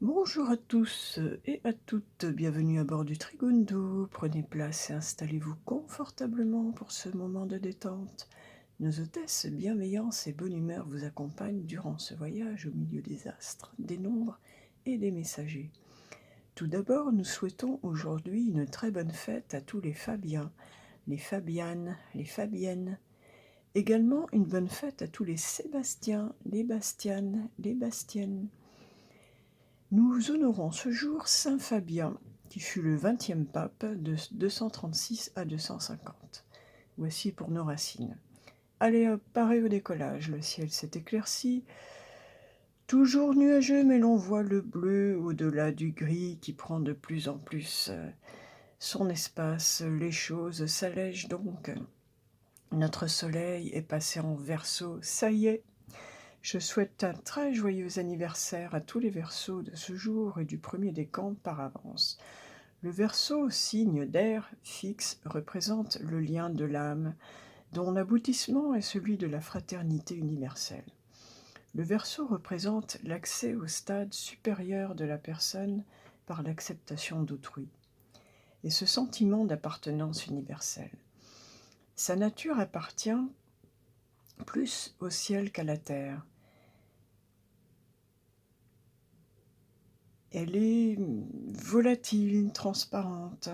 Bonjour à tous et à toutes, bienvenue à bord du Trigundo. Prenez place et installez-vous confortablement pour ce moment de détente. Nos hôtesses bienveillance et bonne humeur vous accompagnent durant ce voyage au milieu des astres, des nombres et des messagers. Tout d'abord, nous souhaitons aujourd'hui une très bonne fête à tous les Fabiens, les Fabianes, les Fabiennes. Également une bonne fête à tous les Sébastiens, les Bastianes, les Bastiennes. Nous honorons ce jour saint Fabien, qui fut le 20e pape de 236 à 250. Voici pour nos racines. Allez hop, pareil au décollage, le ciel s'est éclairci, toujours nuageux, mais l'on voit le bleu au-delà du gris qui prend de plus en plus son espace. Les choses s'allègent donc. Notre soleil est passé en Verseau, ça y est. Je souhaite un très joyeux anniversaire à tous les Verseaux de ce jour et du premier décan par avance. Le Verseau, signe d'air fixe, représente le lien de l'âme, dont l'aboutissement est celui de la fraternité universelle. Le Verseau représente l'accès au stade supérieur de la personne par l'acceptation d'autrui, et ce sentiment d'appartenance universelle. Sa nature appartient plus au ciel qu'à la terre. Elle est volatile, transparente.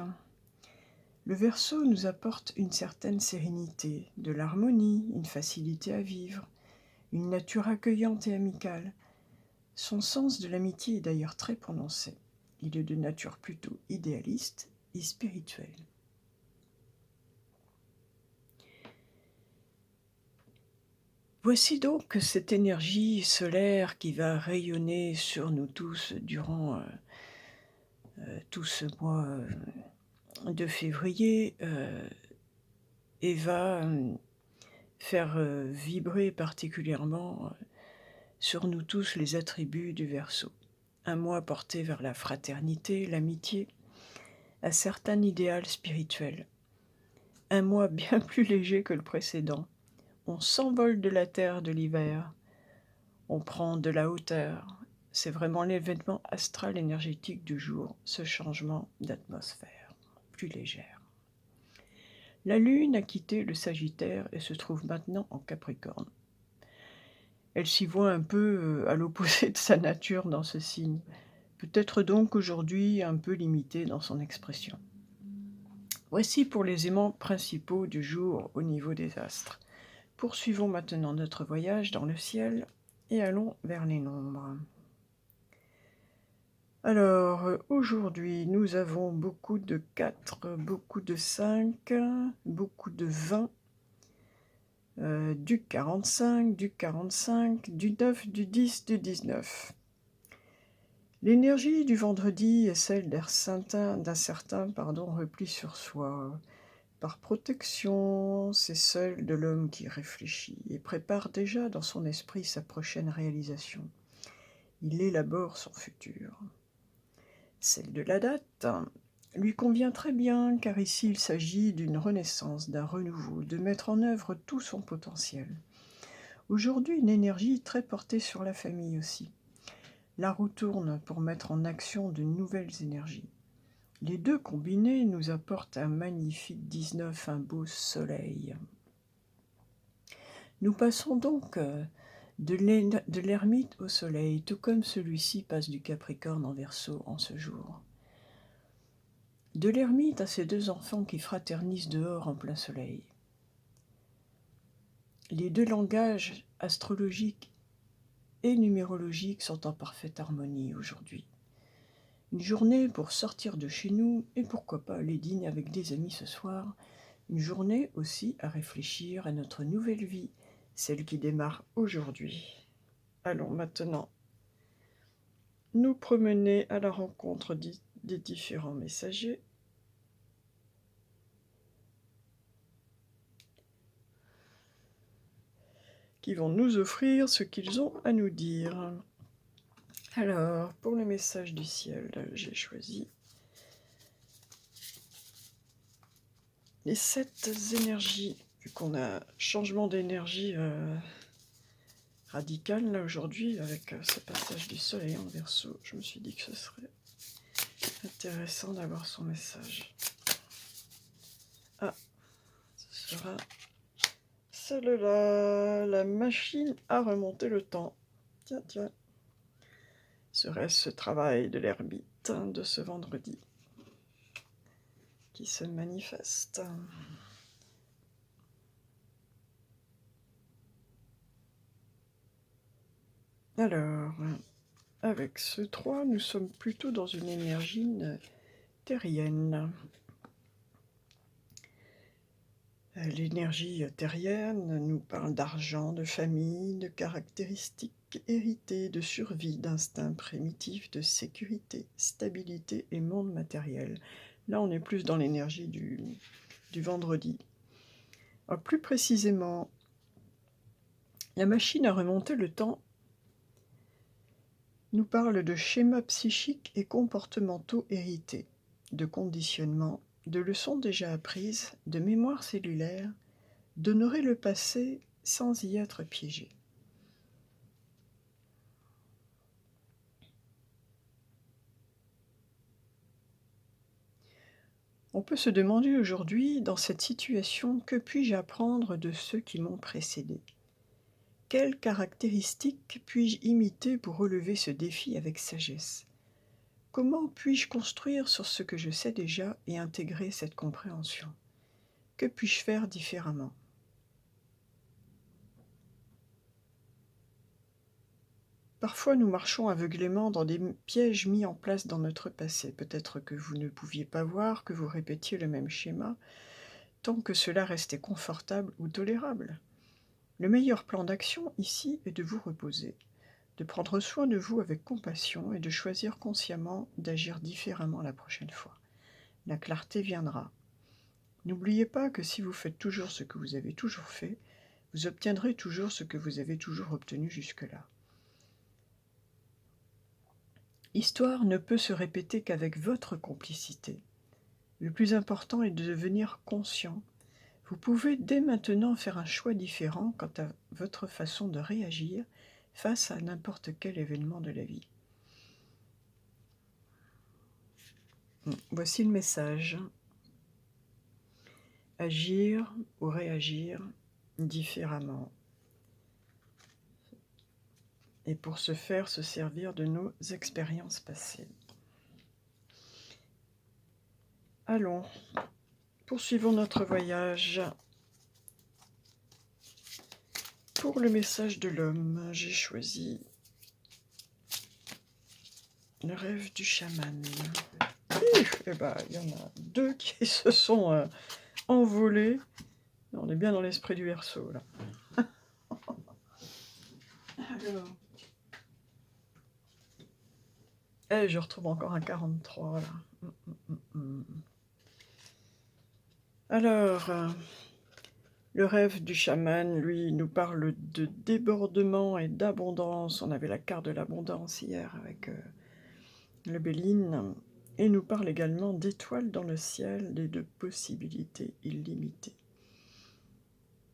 Le Verseau nous apporte une certaine sérénité, de l'harmonie, une facilité à vivre, une nature accueillante et amicale. Son sens de l'amitié est d'ailleurs très prononcé. Il est de nature plutôt idéaliste et spirituelle. Voici donc cette énergie solaire qui va rayonner sur nous tous durant tout ce mois de février et va faire vibrer particulièrement sur nous tous les attributs du Verseau. Un mois porté vers la fraternité, l'amitié, un certain idéal spirituel. Un mois bien plus léger que le précédent. On s'envole de la terre de l'hiver, on prend de la hauteur. C'est vraiment l'événement astral énergétique du jour, ce changement d'atmosphère, plus légère. La Lune a quitté le Sagittaire et se trouve maintenant en Capricorne. Elle s'y voit un peu à l'opposé de sa nature dans ce signe, peut-être donc aujourd'hui un peu limitée dans son expression. Voici pour les aimants principaux du jour au niveau des astres. Poursuivons maintenant notre voyage dans le ciel et allons vers les nombres. Alors, aujourd'hui, nous avons beaucoup de 4, beaucoup de 5, beaucoup de 20, du 45, du 9, du 10, du 19. L'énergie du vendredi est celle d'un certain repli sur soi. Par protection, c'est celle de l'homme qui réfléchit et prépare déjà dans son esprit sa prochaine réalisation. Il élabore son futur. Celle de la date lui convient très bien, car ici il s'agit d'une renaissance, d'un renouveau, de mettre en œuvre tout son potentiel. Aujourd'hui, une énergie très portée sur la famille aussi. La roue tourne pour mettre en action de nouvelles énergies. Les deux combinés nous apportent un magnifique 19, un beau soleil. Nous passons donc de l'ermite au soleil, tout comme celui-ci passe du Capricorne en Verseau en ce jour. De l'ermite à ses deux enfants qui fraternisent dehors en plein soleil. Les deux langages astrologiques et numérologiques sont en parfaite harmonie aujourd'hui. Une journée pour sortir de chez nous et pourquoi pas aller dîner avec des amis ce soir. Une journée aussi à réfléchir à notre nouvelle vie, celle qui démarre aujourd'hui. Allons maintenant nous promener à la rencontre des différents messagers. Qui vont nous offrir ce qu'ils ont à nous dire. Alors, pour le message du ciel, j'ai choisi les 7 énergies, vu qu'on a changement d'énergie radical là aujourd'hui avec ce passage du soleil en Verseau. Je me suis dit que ce serait intéressant d'avoir son message. Ah, ce sera celle-là, la machine à remonter le temps. Tiens, tiens. Serait-ce ce travail de l'ermite de ce vendredi qui se manifeste? Alors, avec ce 3, nous sommes plutôt dans une énergie terrienne. L'énergie terrienne nous parle d'argent, de famille, de caractéristiques héritées, de survie, d'instincts primitifs, de sécurité, stabilité et monde matériel. Là, on est plus dans l'énergie du vendredi. Alors, plus précisément, la machine à remonter le temps nous parle de schémas psychiques et comportementaux hérités, de conditionnements, de leçons déjà apprises, de mémoire cellulaire, d'honorer le passé sans y être piégé. On peut se demander aujourd'hui, dans cette situation, que puis-je apprendre de ceux qui m'ont précédé? Quelles caractéristiques puis-je imiter pour relever ce défi avec sagesse? Comment puis-je construire sur ce que je sais déjà et intégrer cette compréhension? Que puis-je faire différemment? Parfois, nous marchons aveuglément dans des pièges mis en place dans notre passé. Peut-être que vous ne pouviez pas voir que vous répétiez le même schéma, tant que cela restait confortable ou tolérable. Le meilleur plan d'action ici est de vous reposer, de prendre soin de vous avec compassion et de choisir consciemment d'agir différemment la prochaine fois. La clarté viendra. N'oubliez pas que si vous faites toujours ce que vous avez toujours fait, vous obtiendrez toujours ce que vous avez toujours obtenu jusque-là. L'histoire ne peut se répéter qu'avec votre complicité. Le plus important est de devenir conscient. Vous pouvez dès maintenant faire un choix différent quant à votre façon de réagir face à n'importe quel événement de la vie. Voici le message. Agir ou réagir différemment. Et pour ce faire, se servir de nos expériences passées. Allons, poursuivons notre voyage. Pour le message de l'homme, j'ai choisi le rêve du chaman. Eh ben, il y en a 2 qui se sont envolés. On est bien dans l'esprit du Verseau, là. Alors. Et je retrouve encore un 43, là. Alors, le rêve du chaman, lui, nous parle de débordement et d'abondance. On avait la carte de l'abondance hier avec le Béline. Et nous parle également d'étoiles dans le ciel et de possibilités illimitées.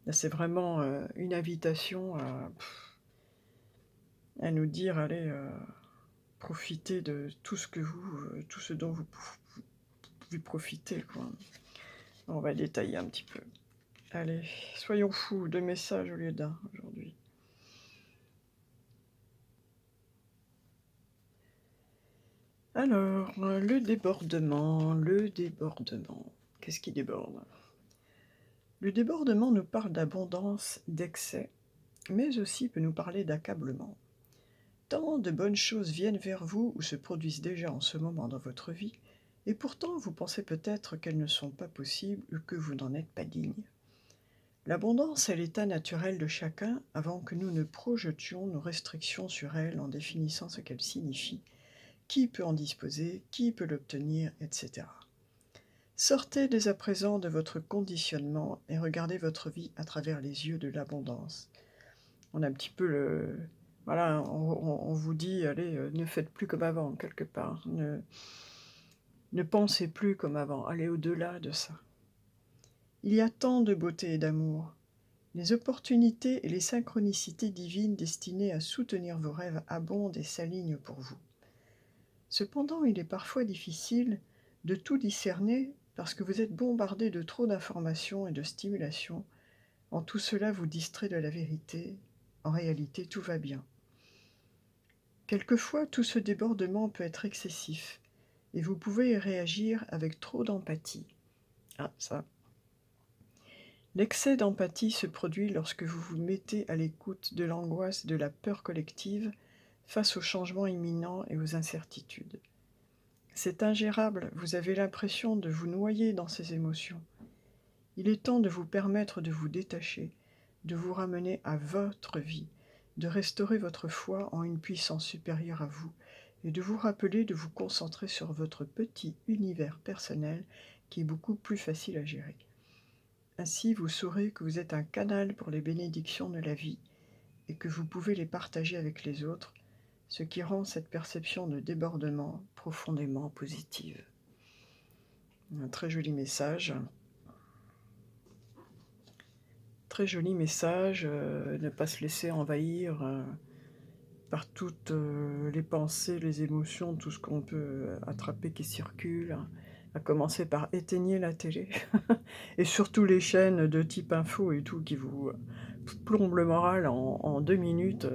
Là, c'est vraiment une invitation à nous dire, allez, profitez de tout ce dont vous pouvez profiter, quoi. On va détailler un petit peu. Allez, soyons fous, 2 messages au lieu d'un aujourd'hui. Alors, le débordement. Qu'est-ce qui déborde? Le débordement nous parle d'abondance, d'excès, mais aussi peut nous parler d'accablement. Tant de bonnes choses viennent vers vous ou se produisent déjà en ce moment dans votre vie, et pourtant vous pensez peut-être qu'elles ne sont pas possibles ou que vous n'en êtes pas digne. L'abondance est l'état naturel de chacun avant que nous ne projetions nos restrictions sur elle en définissant ce qu'elle signifie, qui peut en disposer, qui peut l'obtenir, etc. Sortez dès à présent de votre conditionnement et regardez votre vie à travers les yeux de l'abondance. On a un petit peu le... Voilà, on vous dit, allez, ne faites plus comme avant, quelque part. Ne pensez plus comme avant, allez au-delà de ça. Il y a tant de beauté et d'amour. Les opportunités et les synchronicités divines destinées à soutenir vos rêves abondent et s'alignent pour vous. Cependant, il est parfois difficile de tout discerner parce que vous êtes bombardé de trop d'informations et de stimulations. En tout cela vous distrait de la vérité. En réalité, tout va bien. Quelquefois, tout ce débordement peut être excessif et vous pouvez y réagir avec trop d'empathie. Ah, ça. L'excès d'empathie se produit lorsque vous vous mettez à l'écoute de l'angoisse et de la peur collective face aux changements imminents et aux incertitudes. C'est ingérable, vous avez l'impression de vous noyer dans ces émotions. Il est temps de vous permettre de vous détacher, de vous ramener à votre vie, de restaurer votre foi en une puissance supérieure à vous et de vous rappeler de vous concentrer sur votre petit univers personnel qui est beaucoup plus facile à gérer. Ainsi, vous saurez que vous êtes un canal pour les bénédictions de la vie et que vous pouvez les partager avec les autres, ce qui rend cette perception de débordement profondément positive. Un très joli message. Très joli message, ne pas se laisser envahir par toutes les pensées, les émotions, tout ce qu'on peut attraper qui circule. À commencer par éteigner la télé et surtout les chaînes de type info et tout qui vous plombent le moral en 2 minutes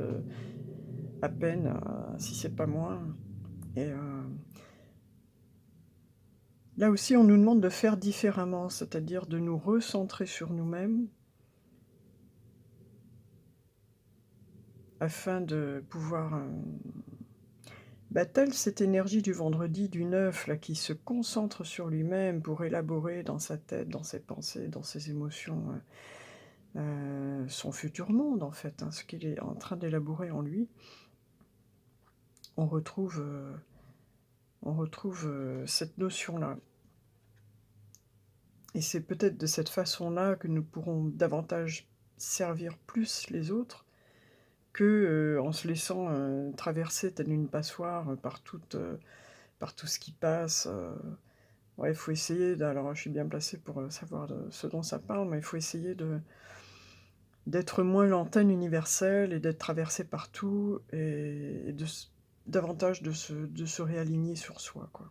à peine, si c'est pas moins. Et là aussi, on nous demande de faire différemment, c'est-à-dire de nous recentrer sur nous-mêmes afin de pouvoir telle cette énergie du vendredi du 9 là, qui se concentre sur lui-même pour élaborer dans sa tête, dans ses pensées, dans ses émotions, son futur monde en fait, ce qu'il est en train d'élaborer en lui. On retrouve cette notion-là. Et c'est peut-être de cette façon-là que nous pourrons davantage servir plus les autres que, en se laissant, traverser telle une passoire, par tout ce qui passe. Ouais, il faut essayer alors je suis bien placée pour, savoir de ce dont ça parle, mais il faut essayer d'être moins l'antenne universelle et d'être traversé par tout et davantage de se réaligner sur soi, quoi.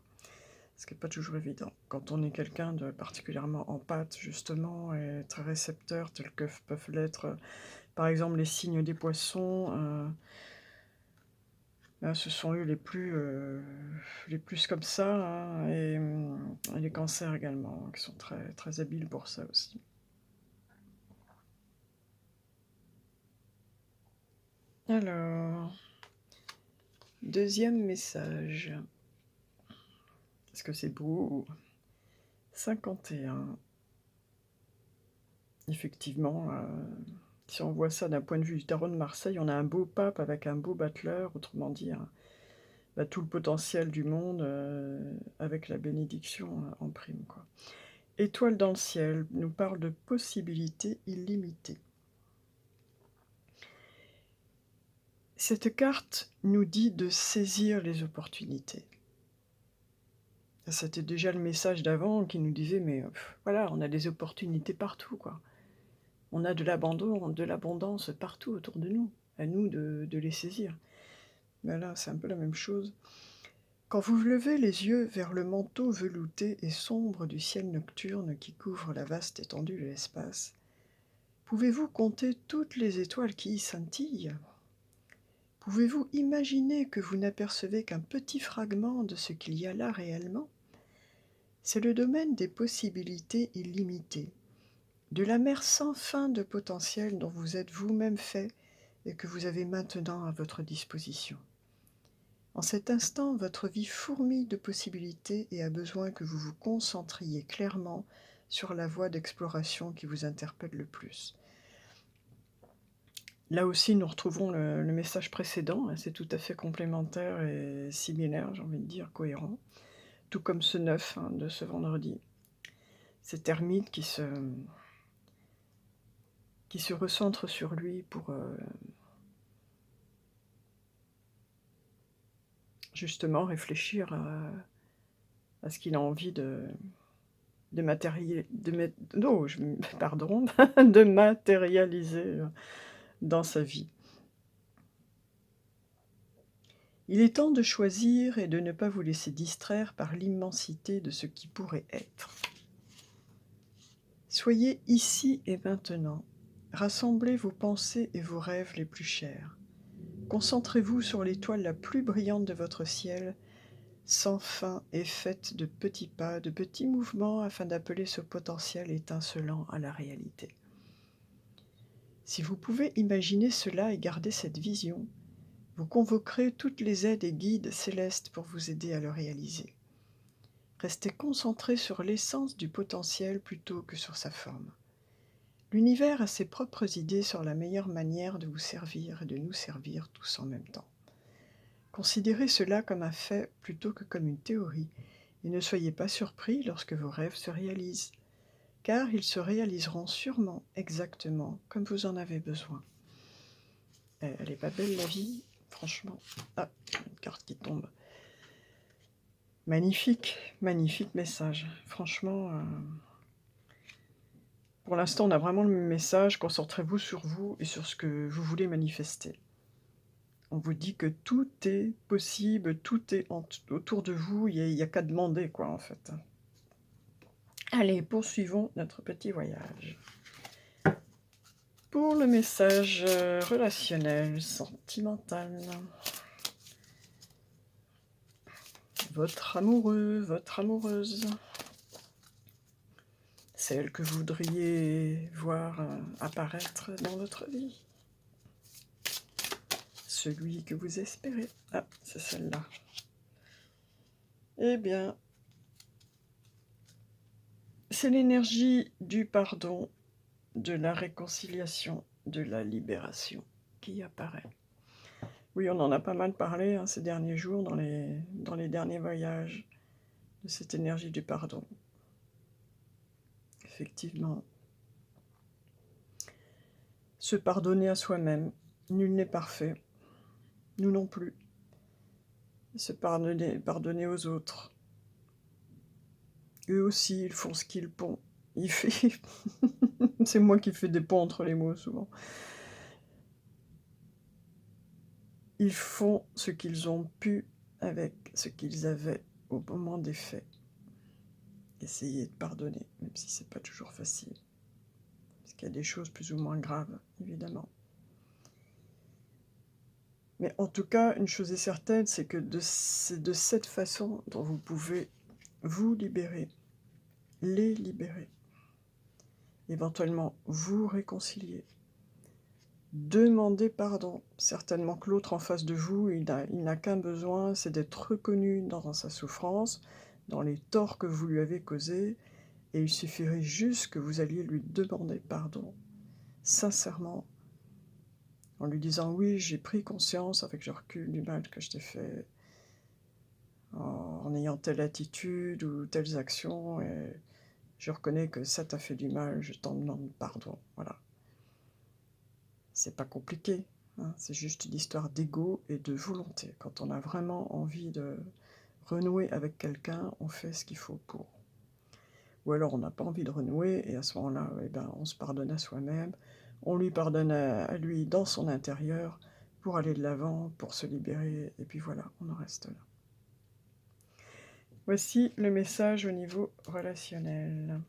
Ce qui est pas toujours évident. Quand on est quelqu'un de particulièrement empathe justement et très récepteur tel que peuvent l'être, par exemple les signes des poissons, là ce sont eux les plus comme ça, hein, et les cancers également, qui sont très, très habiles pour ça aussi. Alors, deuxième message. Est-ce que c'est beau? 51. Effectivement, si on voit ça d'un point de vue du tarot de Marseille, on a un beau pape avec un beau battleur, autrement dit, tout le potentiel du monde, avec la bénédiction en prime, quoi. Étoile dans le ciel nous parle de possibilités illimitées. Cette carte nous dit de saisir les opportunités. C'était déjà le message d'avant qui nous disait: «Mais voilà, on a des opportunités partout, quoi. On a de l'abondance partout autour de nous. À nous de les saisir». Ben là, c'est un peu la même chose. Quand vous levez les yeux vers le manteau velouté et sombre du ciel nocturne qui couvre la vaste étendue de l'espace, pouvez-vous compter toutes les étoiles qui y scintillent? Pouvez-vous imaginer que vous n'apercevez qu'un petit fragment de ce qu'il y a là réellement? C'est le domaine des possibilités illimitées, de la mer sans fin de potentiel dont vous êtes vous-même fait et que vous avez maintenant à votre disposition. En cet instant, votre vie fourmille de possibilités et a besoin que vous vous concentriez clairement sur la voie d'exploration qui vous interpelle le plus. Là aussi, nous retrouvons le message précédent, c'est tout à fait complémentaire et similaire, j'ai envie de dire, cohérent. Tout comme ce 9 de ce vendredi. Cet ermite qui se recentre sur lui pour justement réfléchir à ce qu'il a envie pardon, de matérialiser dans sa vie. Il est temps de choisir et de ne pas vous laisser distraire par l'immensité de ce qui pourrait être. Soyez ici et maintenant. Rassemblez vos pensées et vos rêves les plus chers. Concentrez-vous sur l'étoile la plus brillante de votre ciel, sans fin et faites de petits pas, de petits mouvements afin d'appeler ce potentiel étincelant à la réalité. Si vous pouvez imaginer cela et garder cette vision, vous convoquerez toutes les aides et guides célestes pour vous aider à le réaliser. Restez concentré sur l'essence du potentiel plutôt que sur sa forme. L'univers a ses propres idées sur la meilleure manière de vous servir et de nous servir tous en même temps. Considérez cela comme un fait plutôt que comme une théorie, et ne soyez pas surpris lorsque vos rêves se réalisent, car ils se réaliseront sûrement exactement comme vous en avez besoin. Elle est pas belle la vie, franchement. Ah, une carte qui tombe. Magnifique, magnifique message. Franchement, pour l'instant, on a vraiment le même message. Concentrez-vous sur vous et sur ce que vous voulez manifester. On vous dit que tout est possible, tout est autour de vous, il n'y a qu'à demander, quoi, en fait. Allez, poursuivons notre petit voyage. Pour le message relationnel, sentimental, votre amoureux, votre amoureuse, celle que vous voudriez voir apparaître dans votre vie, celui que vous espérez. Ah, c'est celle-là. Eh bien, c'est l'énergie du pardon, de la réconciliation, de la libération qui apparaît. Oui, on en a pas mal parlé ces derniers jours dans les derniers voyages, de cette énergie du pardon. Effectivement. Se pardonner à soi-même. Nul n'est parfait. Nous non plus. Se pardonner aux autres. Eux aussi, ils font ce qu'ils font. C'est moi qui fais des ponts entre les mots, souvent. Ils font ce qu'ils ont pu avec ce qu'ils avaient au moment des faits. Essayez de pardonner, même si c'est pas toujours facile. Parce qu'il y a des choses plus ou moins graves, évidemment. Mais en tout cas, une chose est certaine, c'est que c'est de cette façon dont vous pouvez vous libérer, les libérer, éventuellement vous réconcilier, demander pardon. Certainement que l'autre en face de vous, il n'a qu'un besoin, c'est d'être reconnu dans sa souffrance, dans les torts que vous lui avez causés, et il suffirait juste que vous alliez lui demander pardon, sincèrement, en lui disant « Oui, j'ai pris conscience avec le recul du mal que je t'ai fait en ayant telle attitude ou telles actions, et je reconnais que ça t'a fait du mal, je t'en demande pardon. » Voilà. C'est pas compliqué, c'est juste l'histoire d'ego et de volonté. Quand on a vraiment envie de renouer avec quelqu'un, on fait ce qu'il faut pour. Ou alors on n'a pas envie de renouer, et à ce moment-là, on se pardonne à soi-même, on lui pardonne à lui dans son intérieur, pour aller de l'avant, pour se libérer, et puis voilà, on en reste là. Voici le message au niveau relationnel.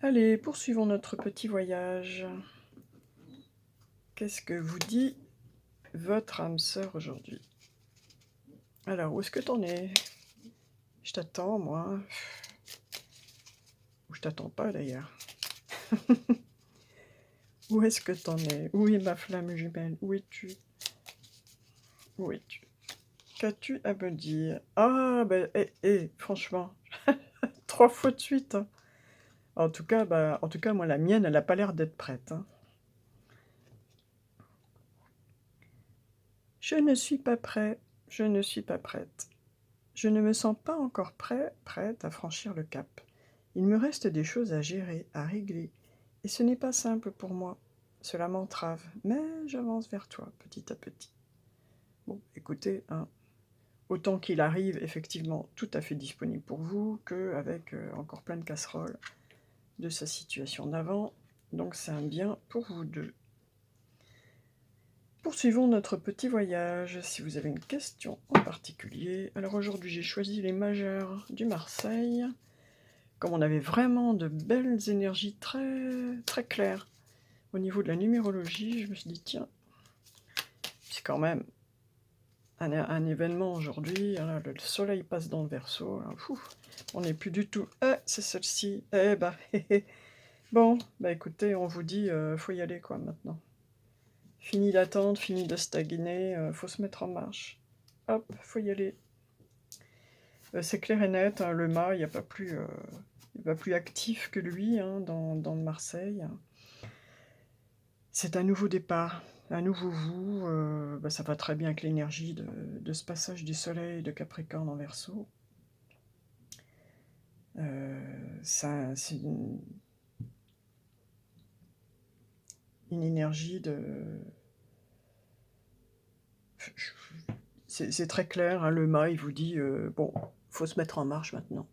Allez, poursuivons notre petit voyage. Qu'est-ce que vous dit votre âme sœur aujourd'hui? Alors, où est-ce que t'en es? Je t'attends, moi. Ou je t'attends pas, d'ailleurs. Où est-ce que t'en es? Où est ma flamme jumelle? Où es-tu? Où es-tu? Qu'as-tu à me dire? Ah, franchement, 3 fois de suite. En tout cas, moi, la mienne, elle n'a pas l'air d'être prête. Je ne suis pas prêt, je ne suis pas prête. Je ne me sens pas encore prête à franchir le cap. Il me reste des choses à gérer, à régler, et ce n'est pas simple pour moi. Cela m'entrave, mais j'avance vers toi, petit à petit. Bon, écoutez, autant qu'il arrive effectivement tout à fait disponible pour vous, qu'avec encore plein de casseroles de sa situation d'avant. Donc c'est un bien pour vous deux. Poursuivons notre petit voyage. Si vous avez une question en particulier. Alors aujourd'hui j'ai choisi les majeurs du Marseille. Comme on avait vraiment de belles énergies très, très claires au niveau de la numérologie, je me suis dit tiens, c'est quand même un événement aujourd'hui. Le soleil passe dans le Verseau. On n'est plus du tout. C'est celle-ci. Bon, bah écoutez, on vous dit, faut y aller quoi maintenant. Fini d'attendre, fini de stagner, faut se mettre en marche. Hop, faut y aller. C'est clair et net, hein, le mât, il n'y a pas plus actif que lui dans le Marseille. C'est un nouveau départ, un nouveau vous. Ça va très bien avec l'énergie de ce passage du soleil de Capricorne en Verseau. C'est une énergie de... C'est très clair, hein, le mât, il vous dit, bon, faut se mettre en marche maintenant.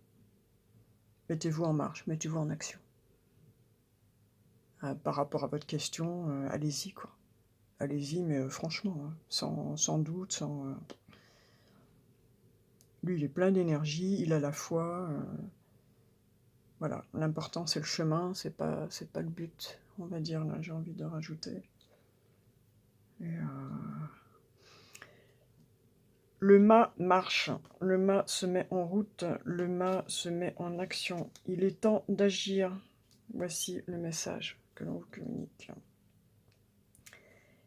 Mettez-vous en marche, mettez-vous en action. Par rapport à votre question, allez-y, quoi. Allez-y, mais franchement, hein, sans doute, Lui, il est plein d'énergie, il a la foi. Voilà, l'important, c'est le chemin, c'est pas le but, on va dire, là, j'ai envie de rajouter. Le mât marche, le mât se met en route, le mât se met en action. Il est temps d'agir. Voici le message que l'on vous communique.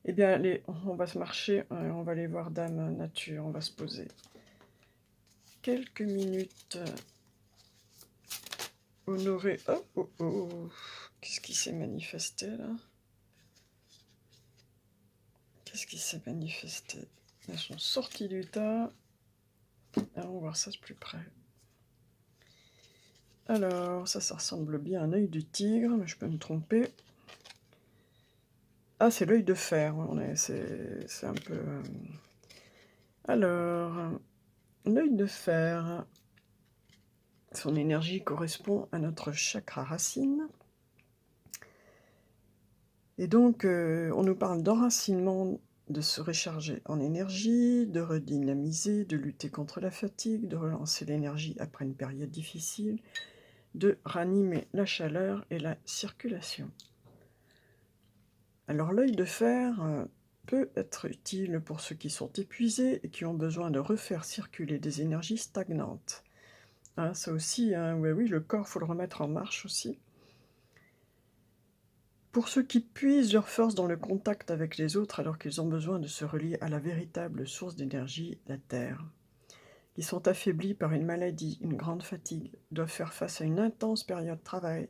Eh bien, allez, on va se marcher, on va aller voir Dame Nature, on va se poser quelques minutes. Honoré. Oh. Qu'est-ce qui s'est manifesté là? Qu'est-ce qui s'est manifesté? Elles sont sorties du tas. Allons voir ça de plus près. Alors, ça ressemble bien à un œil du tigre, mais je peux me tromper. Ah, c'est l'œil de fer, c'est un peu... Alors, l'œil de fer, son énergie correspond à notre chakra racine. Et donc, on nous parle d'enracinement, de se recharger en énergie, de redynamiser, de lutter contre la fatigue, de relancer l'énergie après une période difficile, de ranimer la chaleur et la circulation. Alors l'œil de fer peut être utile pour ceux qui sont épuisés et qui ont besoin de refaire circuler des énergies stagnantes. Ça aussi, oui, le corps, il faut le remettre en marche aussi. Pour ceux qui puisent leur force dans le contact avec les autres alors qu'ils ont besoin de se relier à la véritable source d'énergie, la Terre. Qui sont affaiblis par une maladie, une grande fatigue, doivent faire face à une intense période de travail,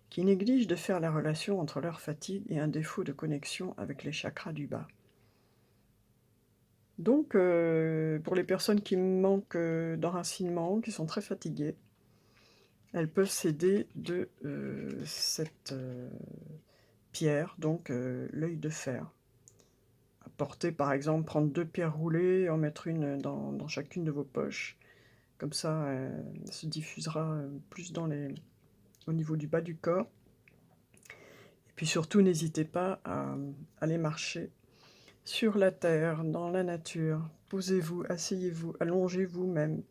qui négligent de faire la relation entre leur fatigue et un défaut de connexion avec les chakras du bas. Donc, pour les personnes qui manquent d'enracinement, qui sont très fatiguées, elles peuvent s'aider de cette pierre, donc l'œil de fer. Porter, par exemple, prendre 2 pierres roulées, en mettre une dans chacune de vos poches. Comme ça, elle se diffusera plus au niveau du bas du corps. Et puis surtout, n'hésitez pas à aller marcher sur la terre, dans la nature. Posez-vous, asseyez-vous, allongez-vous même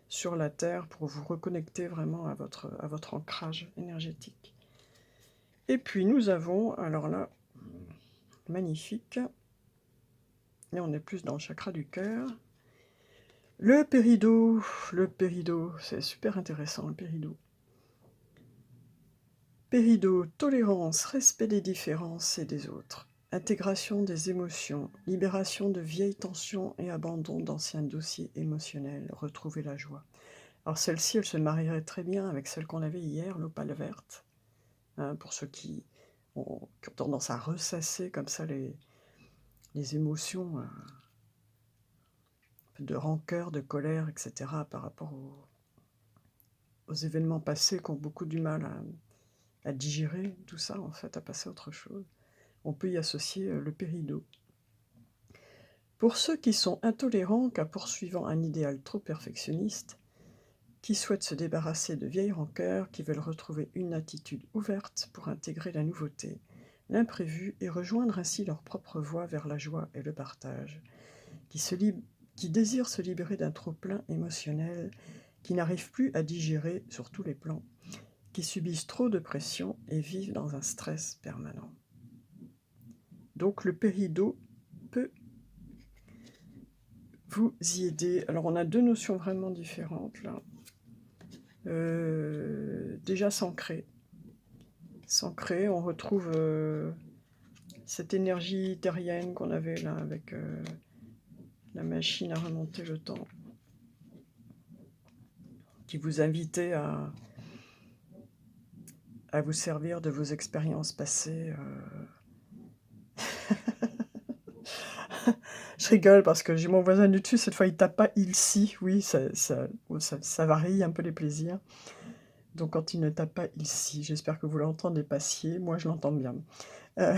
sur la terre pour vous reconnecter vraiment à votre ancrage énergétique. Et puis nous avons, alors là, magnifique, et on est plus dans le chakra du cœur, le péridot, c'est super intéressant le péridot. Péridot, tolérance, respect des différences et des autres, intégration des émotions, libération de vieilles tensions et abandon d'anciens dossiers émotionnels, retrouver la joie. Alors celle-ci, elle se marierait très bien avec celle qu'on avait hier, l'opale verte, pour ceux qui ont tendance à ressasser comme ça les émotions de rancœur, de colère, etc. par rapport aux événements passés qui ont beaucoup du mal à digérer tout ça, en fait, à passer à autre chose. On peut y associer le péridot. Pour ceux qui sont intolérants qu'à poursuivant un idéal trop perfectionniste, qui souhaitent se débarrasser de vieilles rancœurs, qui veulent retrouver une attitude ouverte pour intégrer la nouveauté, l'imprévu et rejoindre ainsi leur propre voie vers la joie et le partage, qui désirent se libérer d'un trop-plein émotionnel, qui n'arrivent plus à digérer sur tous les plans, qui subissent trop de pression et vivent dans un stress permanent. Donc le pérido peut vous y aider. Alors on a deux notions vraiment différentes là. Déjà s'ancrer. S'ancrer, on retrouve cette énergie terrienne qu'on avait là avec la machine à remonter le temps, qui vous invitait à vous servir de vos expériences passées. Je rigole parce que j'ai mon voisin du dessus, cette fois il tape pas il si, oui, ça varie un peu les plaisirs. Donc quand il ne tape pas il si, j'espère que vous l'entendez pas scier, moi je l'entends bien. Euh,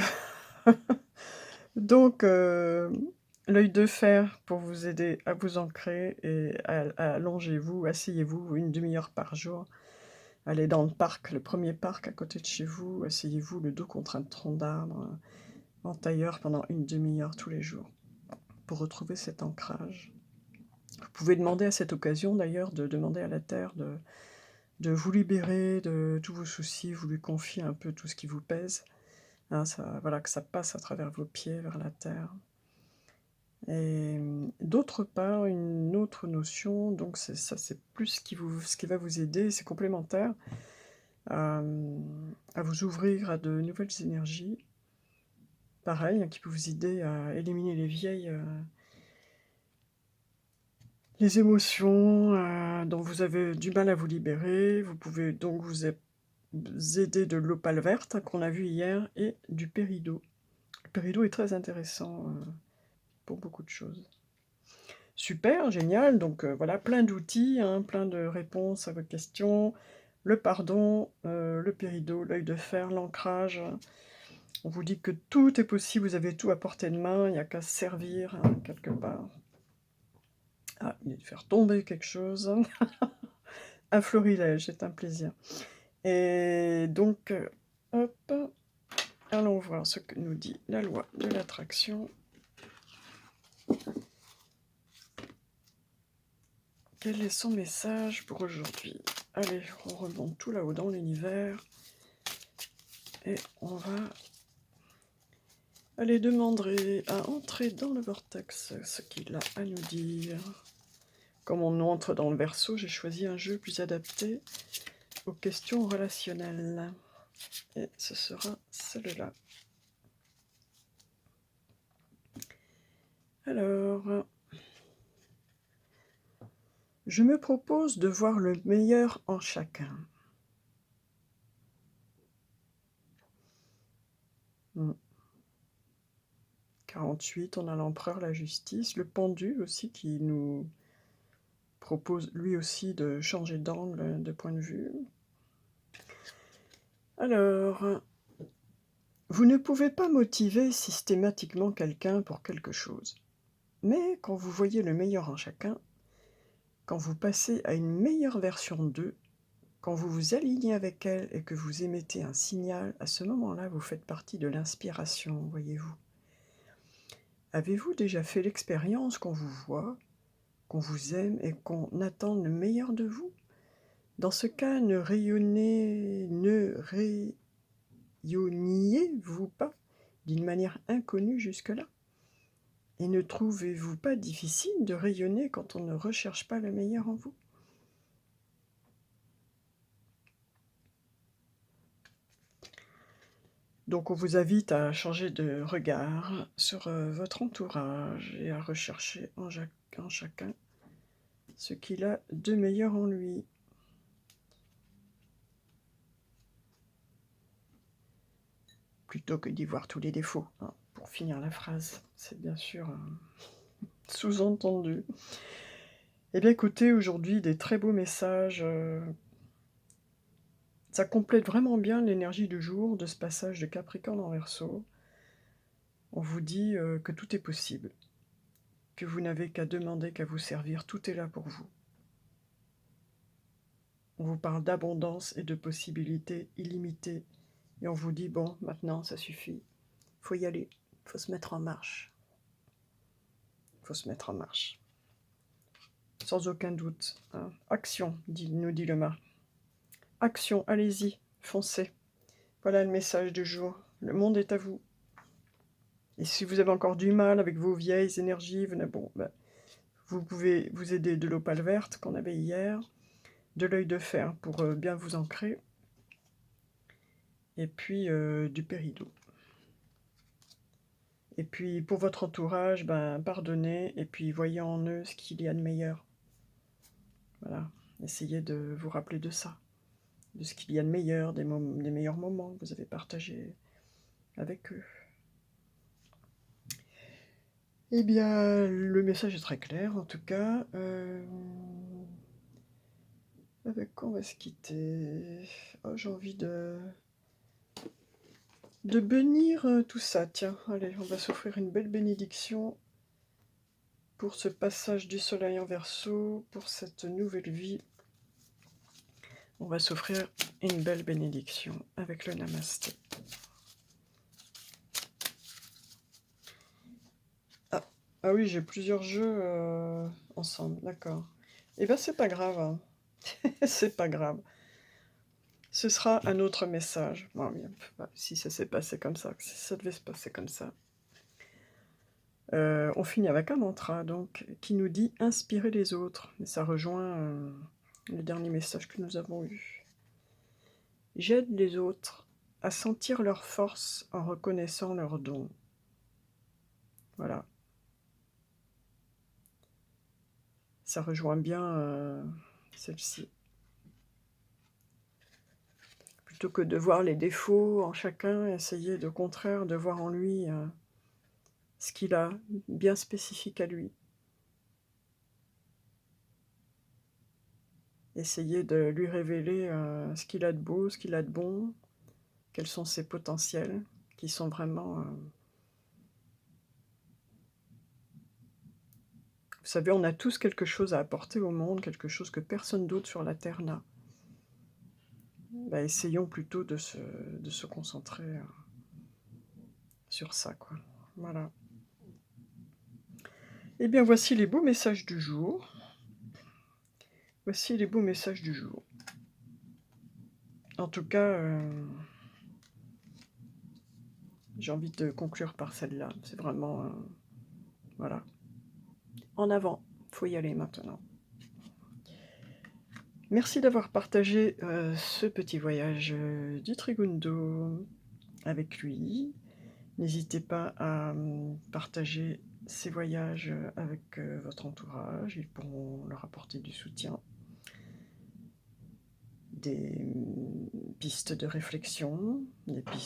Donc l'œil de fer pour vous aider à vous ancrer et allongez-vous, asseyez-vous une demi-heure par jour. Allez dans le parc, le premier parc à côté de chez vous, asseyez-vous le dos contre un tronc d'arbre, en tailleur pendant une demi-heure tous les jours, pour retrouver cet ancrage. Vous pouvez demander à cette occasion d'ailleurs, de demander à la Terre de vous libérer de tous vos soucis, vous lui confiez un peu tout ce qui vous pèse, hein, voilà, que ça passe à travers vos pieds vers la Terre. Et d'autre part, une autre notion, donc c'est plus ce qui va vous aider, c'est complémentaire, à vous ouvrir à de nouvelles énergies. Pareil, hein, qui peut vous aider à éliminer les vieilles les émotions dont vous avez du mal à vous libérer. Vous pouvez donc vous aider de l'opale verte, hein, qu'on a vu hier, et du péridot. Le péridot est très intéressant pour beaucoup de choses. Super, génial, donc voilà, plein d'outils, hein, plein de réponses à vos questions. Le pardon, le péridot, l'œil de fer, l'ancrage. On vous dit que tout est possible, vous avez tout à portée de main, il n'y a qu'à se servir, hein, quelque part. Ah, il est de faire tomber quelque chose. Un florilège, c'est un plaisir. Et donc, hop, allons voir ce que nous dit la loi de l'attraction. Quel est son message pour aujourd'hui? Allez, on remonte tout là-haut dans l'univers. Et on va aller demander à entrer dans le vortex ce qu'il a à nous dire. Comme on entre dans le Verseau, j'ai choisi un jeu plus adapté aux questions relationnelles. Et ce sera celui-là. Alors, je me propose de voir le meilleur en chacun. 48, on a l'empereur, la justice, le pendu aussi qui nous propose lui aussi de changer d'angle, de point de vue. Alors, vous ne pouvez pas motiver systématiquement quelqu'un pour quelque chose. Mais quand vous voyez le meilleur en chacun, quand vous passez à une meilleure version d'eux, quand vous vous alignez avec elle et que vous émettez un signal, à ce moment-là, vous faites partie de l'inspiration, voyez-vous. Avez-vous déjà fait l'expérience qu'on vous voit, qu'on vous aime et qu'on attend le meilleur de vous? Dans ce cas, ne rayonniez-vous pas d'une manière inconnue jusque-là? Et ne trouvez-vous pas difficile de rayonner quand on ne recherche pas le meilleur en vous? Donc on vous invite à changer de regard sur votre entourage et à rechercher en chacun ce qu'il a de meilleur en lui. Plutôt que d'y voir tous les défauts, hein, pour finir la phrase. C'est bien sûr sous-entendu. Eh bien écoutez, aujourd'hui, des très beaux messages. Ça complète vraiment bien l'énergie du jour, de ce passage de Capricorne en Verseau. On vous dit que tout est possible. que vous n'avez qu'à demander, qu'à vous servir, tout est là pour vous. On vous parle d'abondance et de possibilités illimitées. Et on vous dit, bon, maintenant, ça suffit. Il faut y aller. Il faut se mettre en marche. Il faut se mettre en marche. Sans aucun doute. Hein. Action, nous dit le mât. Action, allez-y, foncez. Voilà le message du jour. Le monde est à vous. Et si vous avez encore du mal avec vos vieilles énergies, vous pouvez vous aider de l'opale verte qu'on avait hier, de l'œil de fer pour bien vous ancrer, et puis du péridot. Et puis pour votre entourage, pardonnez, et puis voyez en eux ce qu'il y a de meilleur. Voilà, essayez de vous rappeler de ça, de ce qu'il y a de meilleur, des meilleurs moments que vous avez partagés avec eux. Eh bien, le message est très clair, en tout cas. Avec quoi on va se quitter? Oh, j'ai envie de bénir tout ça. Tiens, allez, on va s'offrir une belle bénédiction pour ce passage du soleil en Verseau, pour cette nouvelle vie. On va s'offrir une belle bénédiction avec le Namasté. Ah oui, j'ai plusieurs jeux ensemble, d'accord. Eh bien, c'est pas grave, hein. C'est pas grave. Ce sera un autre message. Bon, bien, si ça s'est passé comme ça, si ça devait se passer comme ça. On finit avec un mantra, donc, qui nous dit « Inspirez les autres ». Et ça rejoint le dernier message que nous avons eu. « J'aide les autres à sentir leur force en reconnaissant leurs dons. » Voilà. Ça rejoint bien celle-ci. Plutôt que de voir les défauts en chacun, essayer au contraire de voir en lui ce qu'il a, bien spécifique à lui. Essayer de lui révéler ce qu'il a de beau, ce qu'il a de bon, quels sont ses potentiels, qui sont vraiment... Vous savez, on a tous quelque chose à apporter au monde, quelque chose que personne d'autre sur la Terre n'a. Essayons plutôt de se concentrer sur ça, quoi. Voilà. Eh bien, voici les beaux messages du jour. Voici les beaux messages du jour. En tout cas, j'ai envie de conclure par celle-là. C'est vraiment... voilà. En avant, il faut y aller maintenant. Merci d'avoir partagé ce petit voyage du Trigundo avec lui. N'hésitez pas à partager ces voyages avec votre entourage. Ils pourront leur apporter du soutien, des pistes de réflexion, des pistes